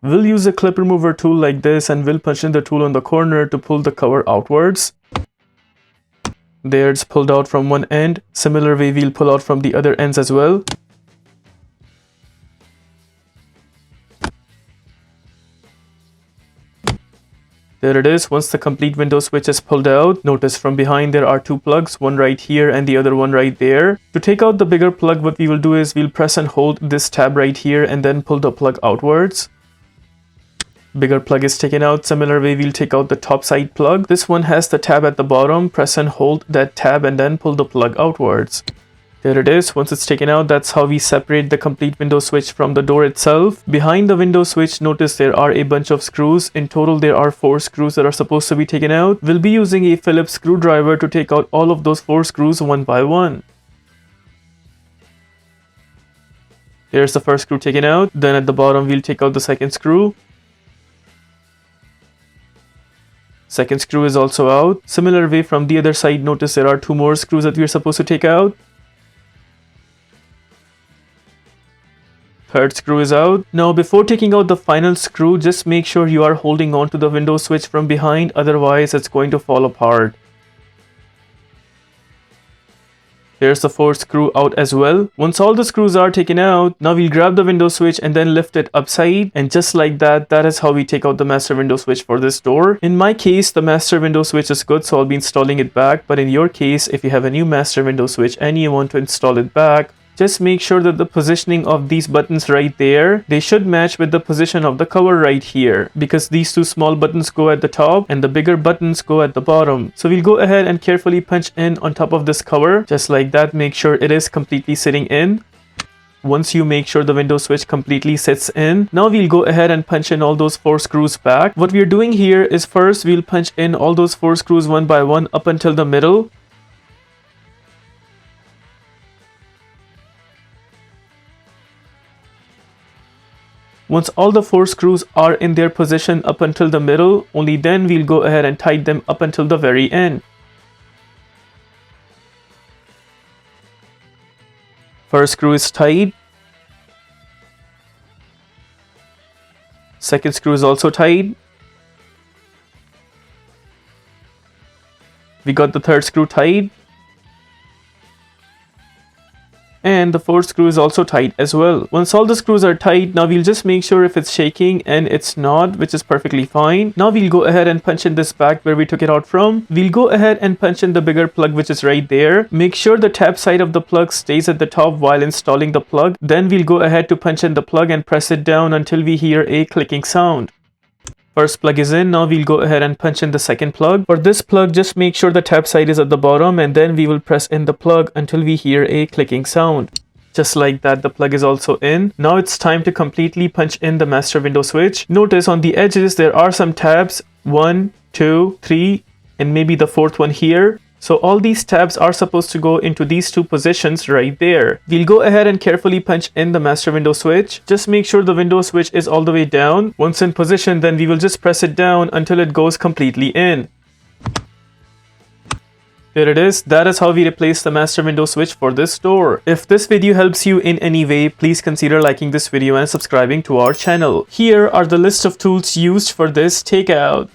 We'll use a clip remover tool like this and we'll punch in the tool on the corner to pull the cover outwards. There, it's pulled out from one end. Similar way we'll pull out from the other ends as well. There it is. Once the complete window switch is pulled out, notice from behind there are two plugs, one right here and the other one right there. To take out the bigger plug, what we will do is we'll press and hold this tab right here and then pull the plug outwards. Bigger plug is taken out. Similar way we'll take out the top side plug. This one has the tab at the bottom. Press and hold that tab and then pull the plug outwards. There it is. Once it's taken out, that's how we separate the complete window switch from the door itself. Behind the window switch, notice there are a bunch of screws. In total, there are 4 screws that are supposed to be taken out. We'll be using a Phillips screwdriver to take out all of those 4 screws one by one. Here's the first screw taken out. Then at the bottom, we'll take out the second screw. Second screw is also out. Similar way from the other side, notice there are 2 more screws that we're supposed to take out. Third screw is out. Now before taking out the final screw, just make sure you are holding on to the window switch from behind, otherwise it's going to fall apart. Here's the fourth screw out as well. Once all the screws are taken out, now we'll grab the window switch and then lift it upside, and just like that, that is how we take out the master window switch for this door. In my case, the master window switch is good, so I'll be installing it back, but in your case, if you have a new master window switch and you want to install it back, just make sure that the positioning of these buttons right there, they should match with the position of the cover right here, because these 2 small buttons go at the top and the bigger buttons go at the bottom. So we'll go ahead and carefully punch in on top of this cover, just like that. Make sure it is completely sitting in. Once you make sure the window switch completely sits in, now we'll go ahead and punch in all those 4 screws back. What we're doing here is first we'll punch in all those 4 screws one by one up until the middle. Once all the 4 screws are in their position up until the middle, only then we'll go ahead and tighten them up until the very end. First screw is tight. Second screw is also tight. We got the third screw tight. And the fourth screw is also tight as well. Once all the screws are tight, now we'll just make sure if it's shaking, and it's not, which is perfectly fine. Now we'll go ahead and punch in this back where we took it out from. We'll go ahead and punch in the bigger plug, which is right there. Make sure the tab side of the plug stays at the top while installing the plug. Then we'll go ahead to punch in the plug and press it down until we hear a clicking sound. First plug is in. Now we'll go ahead and punch in the second plug. For this plug, just make sure the tab side is at the bottom, and then we will press in the plug until we hear a clicking sound. Just like that, the plug is also in. Now it's time to completely punch in the master window switch. Notice on the edges there are some tabs, 1, 2, 3, and maybe the 4th one here. So all these tabs are supposed to go into these 2 positions right there. We'll go ahead and carefully punch in the master window switch. Just make sure the window switch is all the way down. Once in position, then we will just press it down until it goes completely in. There it is. That is how we replace the master window switch for this door. If this video helps you in any way, please consider liking this video and subscribing to our channel. Here are the list of tools used for this takeout.